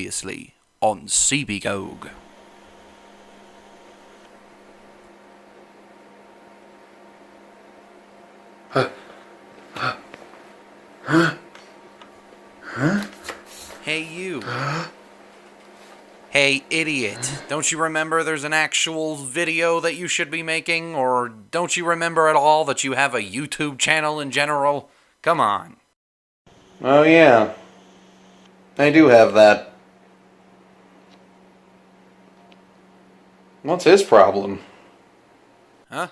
previously on CBGog. Hey you. Hey idiot, don't you remember there's an actual video that you should be making? Or don't you remember at all that you have a YouTube channel in general? Come on. Oh yeah, I do have that. What's his problem? Huh?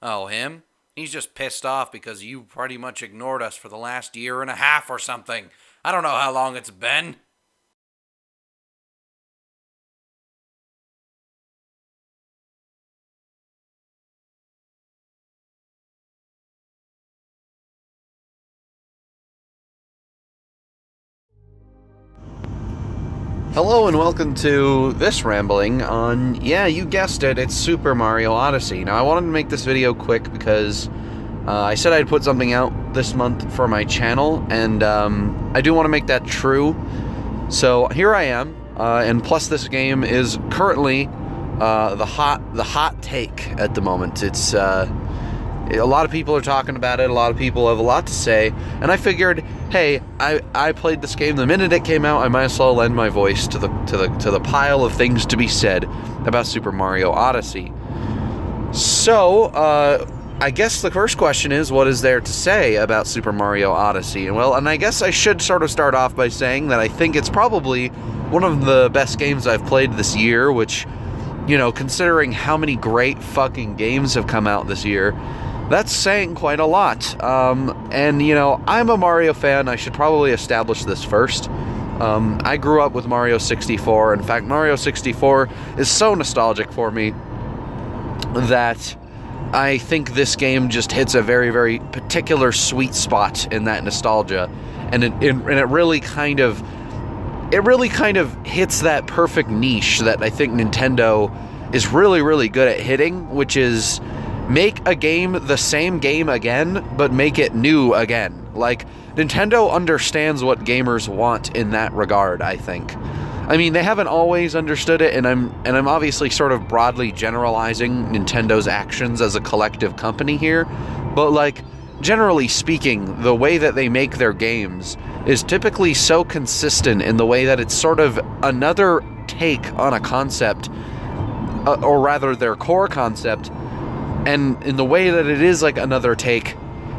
Oh, him? He's just pissed off because you pretty much ignored us for the last year and a half or something. I don't know how long it's been. Hello and welcome to this rambling on, yeah, you guessed it, it's Super Mario Odyssey. Now I wanted to make this video quick because I said I'd put something out this month for my channel, and I do want to make that true. So here I am, and plus this game is currently the hot take at the moment. It's a lot of people are talking about it, a lot of people have a lot to say, and I figured, hey, I played this game the minute it came out. I might as well lend my voice to the pile of things to be said about Super Mario Odyssey. So, I guess the first question is, what is there to say about Super Mario Odyssey? Well, and I guess I should sort of start off by saying that I think it's probably one of the best games I've played this year, which, you know, considering how many great fucking games have come out this year, that's saying quite a lot. And, you know, I'm a Mario fan. I should probably establish this first. I grew up with Mario 64. In fact, Mario 64 is so nostalgic for me that I think this game just hits a very, very particular sweet spot in that nostalgia. And it really kind of hits that perfect niche that I think Nintendo is really, really good at hitting, which is make a game the same game again, but make it new again. Like, Nintendo understands what gamers want in that regard, I think. I mean, they haven't always understood it, and I'm obviously sort of broadly generalizing Nintendo's actions as a collective company here, but like, generally speaking, the way that they make their games is typically so consistent in the way that it's sort of another take on a concept, or rather their core concept, and in the way that it is like another take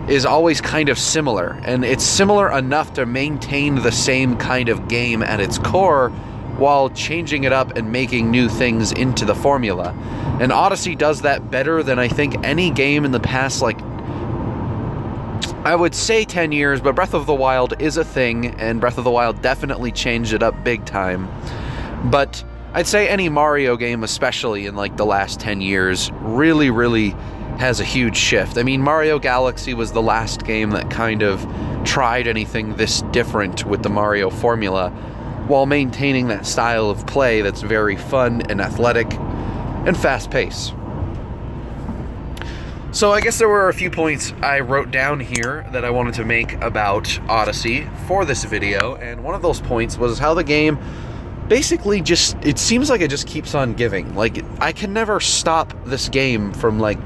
is always kind of similar, and it's similar enough to maintain the same kind of game at its core while changing it up and making new things into the formula. And Odyssey does that better than I think any game in the past, like, I would say 10 years, but Breath of the Wild is a thing, and Breath of the Wild definitely changed it up big time. But I'd say any Mario game, especially in like the last 10 years, really, really has a huge shift. I mean, Mario Galaxy was the last game that kind of tried anything this different with the Mario formula, while maintaining that style of play that's very fun and athletic and fast-paced. So I guess there were a few points I wrote down here that I wanted to make about Odyssey for this video, and one of those points was how the game basically just, it seems like it just keeps on giving. Like, I can never stop this game from, like,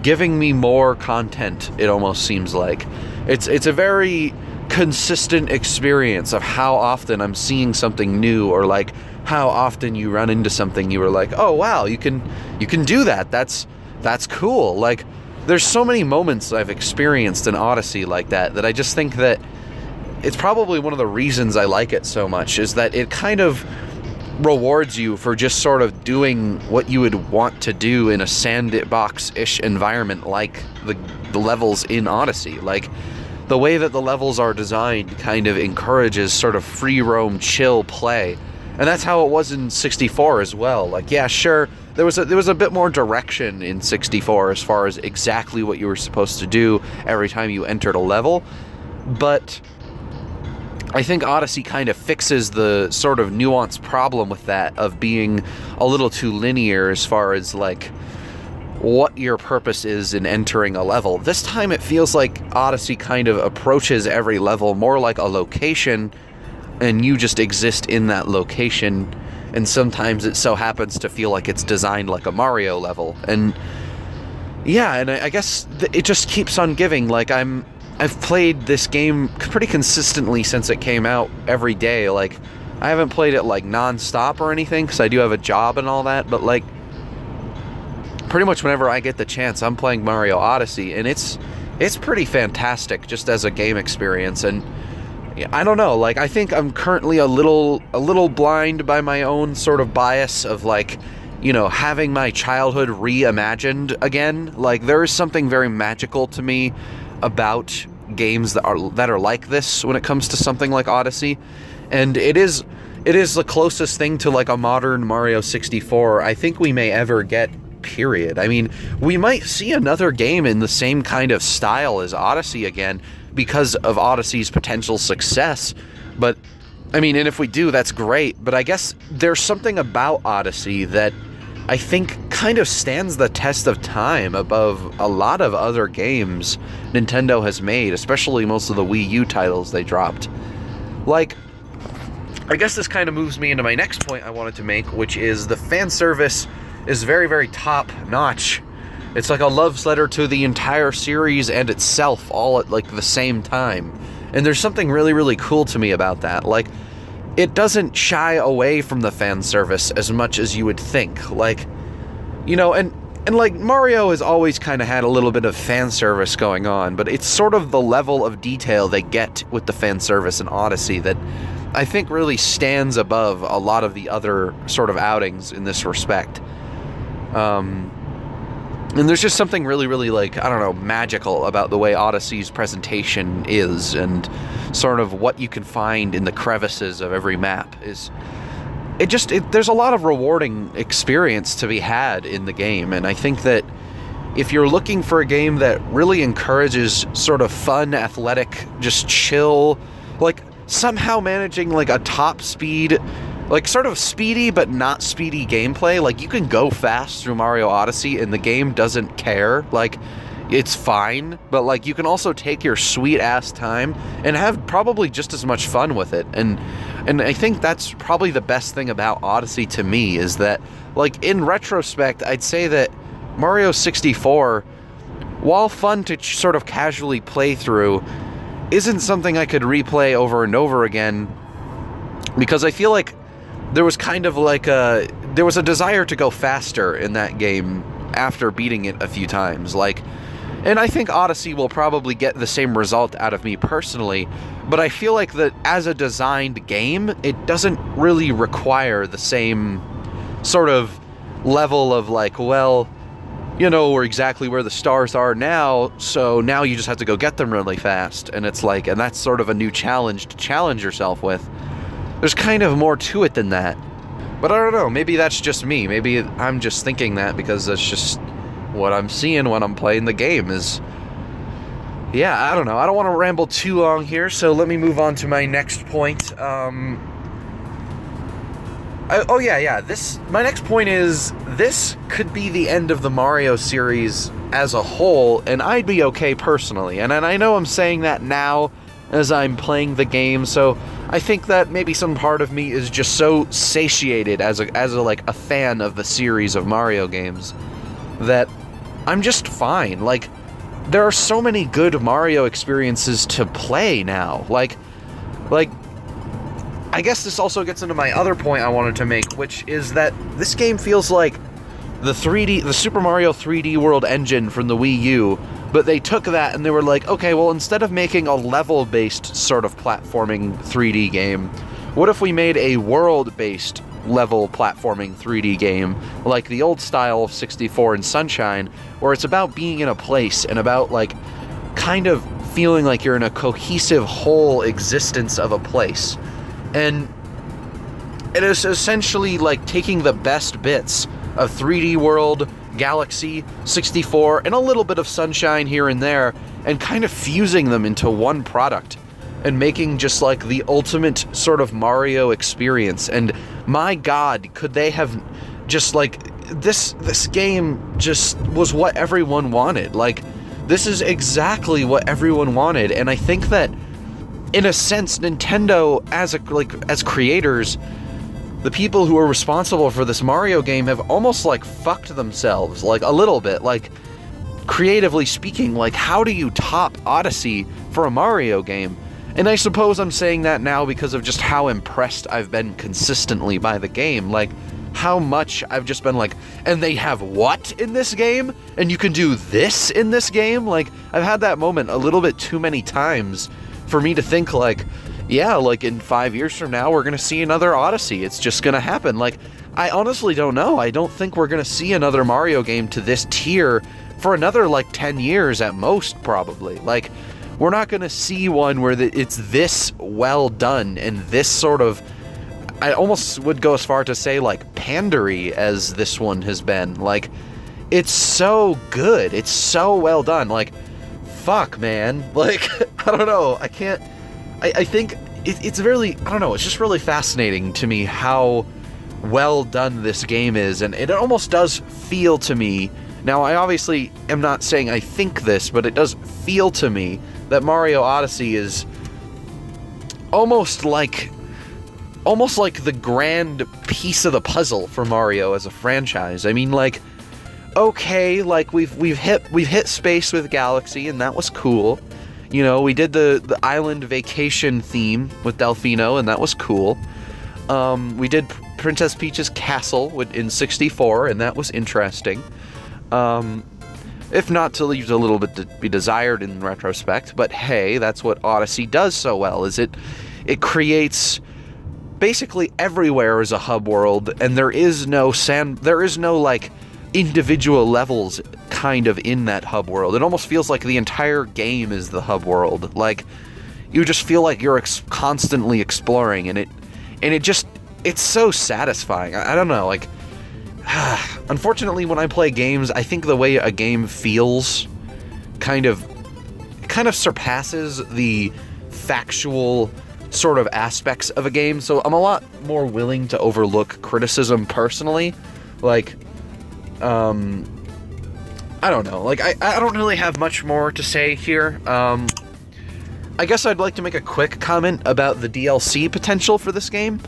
giving me more content, it almost seems like. It's a very consistent experience of how often I'm seeing something new, or, like, how often you run into something you were like, oh, wow, you can do that. That's cool. Like, there's so many moments I've experienced in Odyssey like that I just think that it's probably one of the reasons I like it so much, is that it kind of rewards you for just sort of doing what you would want to do in a sandbox-ish environment like the levels in Odyssey. Like, the way that the levels are designed kind of encourages sort of free roam, chill play. And that's how it was in 64 as well. Like, yeah, sure, there was a bit more direction in 64 as far as exactly what you were supposed to do every time you entered a level, but I think Odyssey kind of fixes the sort of nuanced problem with that of being a little too linear as far as, like, what your purpose is in entering a level. This time it feels like Odyssey kind of approaches every level more like a location and you just exist in that location, and sometimes it so happens to feel like it's designed like a Mario level. And yeah, and I guess it just keeps on giving. Like, I've played this game pretty consistently since it came out every day. Like, I haven't played it like non-stop or anything, because I do have a job and all that, but like, pretty much whenever I get the chance, I'm playing Mario Odyssey, and it's pretty fantastic just as a game experience. And I don't know, like, I think I'm currently a little blind by my own sort of bias of, like, you know, having my childhood reimagined again. Like, there is something very magical to me about games that are like this when it comes to something like Odyssey, and it is the closest thing to like a modern Mario 64 I think we may ever get, period. I mean, we might see another game in the same kind of style as Odyssey again because of Odyssey's potential success, but I mean, and if we do, that's great. But I guess there's something about Odyssey that I think kind of stands the test of time above a lot of other games Nintendo has made, especially most of the Wii U titles they dropped. Like, I guess this kind of moves me into my next point I wanted to make, which is the fan service is very, very top-notch. It's like a love letter to the entire series and itself all at like the same time. And there's something really, really cool to me about that. Like, it doesn't shy away from the fan service as much as you would think. Like, you know, and like, Mario has always kind of had a little bit of fan service going on, but it's sort of the level of detail they get with the fan service in Odyssey that I think really stands above a lot of the other sort of outings in this respect. And there's just something really, really, like, I don't know, magical about the way Odyssey's presentation is, and sort of what you can find in the crevices of every map is... There's a lot of rewarding experience to be had in the game, and I think that if you're looking for a game that really encourages sort of fun, athletic, just chill, like, somehow managing, like, a top speed... like, sort of speedy but not speedy gameplay. Like, you can go fast through Mario Odyssey and the game doesn't care. Like, it's fine, but, like, you can also take your sweet-ass time and have probably just as much fun with it. And I think that's probably the best thing about Odyssey to me, is that, like, in retrospect, I'd say that Mario 64, while fun to sort of casually play through, isn't something I could replay over and over again, because I feel like there was kind of like there was a desire to go faster in that game after beating it a few times. Like, and I think Odyssey will probably get the same result out of me personally, but I feel like that as a designed game, it doesn't really require the same sort of level of, like, well, you know, we're exactly where the stars are now, so now you just have to go get them really fast. And it's like, and that's sort of a new challenge to challenge yourself with. There's kind of more to it than that. But I don't know, maybe that's just me. Maybe I'm just thinking that because that's just what I'm seeing when I'm playing the game is... Yeah, I don't know. I don't want to ramble too long here, so let me move on to my next point. My next point is, this could be the end of the Mario series as a whole, and I'd be okay personally. And I know I'm saying that now as I'm playing the game, so I think that maybe some part of me is just so satiated as a fan of the series of Mario games that I'm just fine. Like, there are so many good Mario experiences to play now. Like I guess this also gets into my other point I wanted to make, which is that this game feels like the Super Mario 3D World engine from the Wii U, but they took that and they were like, okay, well, instead of making a level-based sort of platforming 3D game, what if we made a world-based level platforming 3D game, like the old style of 64 and Sunshine, where it's about being in a place and about, like, kind of feeling like you're in a cohesive whole existence of a place. And it is essentially like taking the best bits of 3D World, Galaxy, 64, and a little bit of Sunshine here and there, and kind of fusing them into one product and making just like the ultimate sort of Mario experience. And my God, could they have just like this game just was what everyone wanted. Like, this is exactly what everyone wanted, and I think that in a sense, Nintendo as creators, the people who are responsible for this Mario game have almost like fucked themselves, like a little bit, like creatively speaking. Like, how do you top Odyssey for a Mario game? And I suppose I'm saying that now because of just how impressed I've been consistently by the game. Like, how much I've just been like, and they have what in this game? And you can do this in this game? Like, I've had that moment a little bit too many times for me to think like, yeah, like in 5 years from now, we're going to see another Odyssey. It's just going to happen. Like, I honestly don't know. I don't think we're going to see another Mario game to this tier for another like 10 years at most, probably. Like, we're not going to see one where it's this well done and this sort of, I almost would go as far to say like pandery as this one has been. Like, it's so good. It's so well done. Like, fuck, man. Like, I don't know. I can't, I think it's really, I don't know. It's just really fascinating to me how well done this game is. And it almost does feel to me, now I obviously am not saying I think this, but it does feel to me that Mario Odyssey is almost like the grand piece of the puzzle for Mario as a franchise. I mean, like, okay, like we've hit space with Galaxy, and that was cool. You know, we did the island vacation theme with Delfino, and that was cool. We did Princess Peach's castle in 64, and that was interesting. If not to leave a little bit to be desired in retrospect, but hey, that's what Odyssey does so well, is it creates basically everywhere as a hub world, and there is no like individual levels kind of in that hub world. It almost feels like the entire game is the hub world. Like, you just feel like you're constantly exploring, and it's so satisfying. I don't know, like, unfortunately, when I play games, I think the way a game feels kind of surpasses the factual sort of aspects of a game, so I'm a lot more willing to overlook criticism personally. Like, I don't know, like, I don't really have much more to say here. I guess I'd like to make a quick comment about the DLC potential for this game.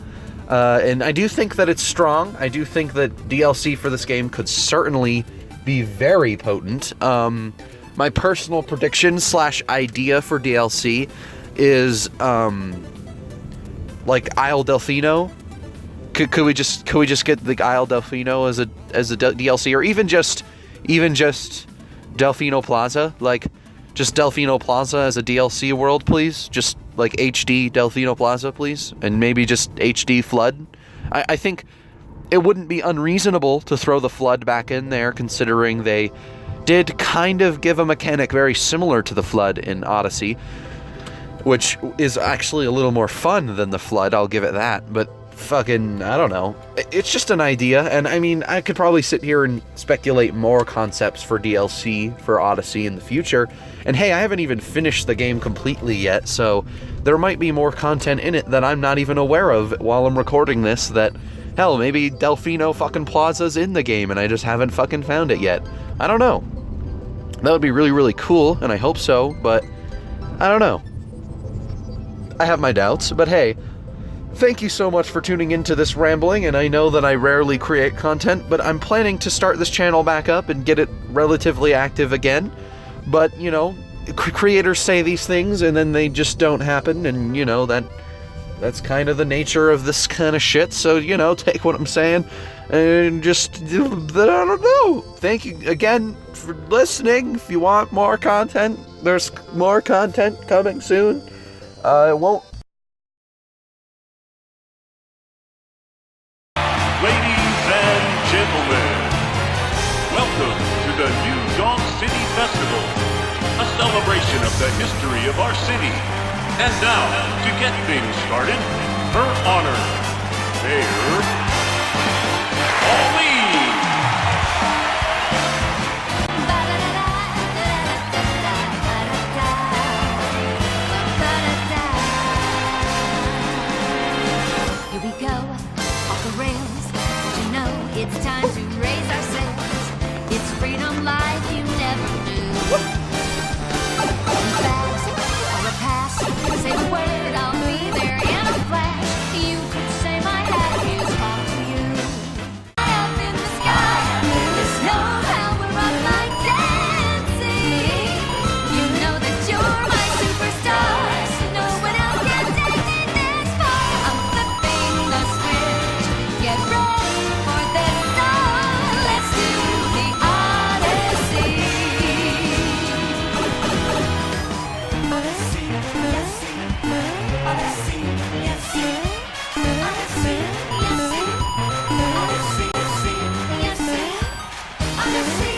And I do think that it's strong. I do think that DLC for this game could certainly be very potent. My personal prediction / idea for DLC is, like, Isle Delfino. Could we just get the Isle Delfino as a DLC, or even just Delfino Plaza? Like, just Delfino Plaza as a DLC world, please. Just like HD Delfino Plaza, please, and maybe just HD Flood. I think it wouldn't be unreasonable to throw the Flood back in there, considering they did kind of give a mechanic very similar to the Flood in Odyssey, which is actually a little more fun than the Flood, I'll give it that, but fucking, I don't know. It's just an idea, and I mean, I could probably sit here and speculate more concepts for DLC for Odyssey in the future, and hey, I haven't even finished the game completely yet, so there might be more content in it that I'm not even aware of while I'm recording this, that, hell, maybe Delfino fucking Plaza's in the game and I just haven't fucking found it yet. I don't know. That would be really, really cool, and I hope so, but I don't know. I have my doubts, but hey, thank you so much for tuning into this rambling, and I know that I rarely create content, but I'm planning to start this channel back up and get it relatively active again. But, you know, creators say these things and then they just don't happen, and, you know, that's kind of the nature of this kind of shit, so, you know, take what I'm saying and just, I don't know. Thank you again for listening. If you want more content, there's more content coming soon. It won't. Ladies and gentlemen, welcome to the New Donk City Festival, a celebration of the history of our city. And now, to get things started, her honor, Mayor Pauline. Here we go, off the rails. But you know it's time to raise our sails. It's freedom life you never knew. Bags or a pass, say the word. Odyssey.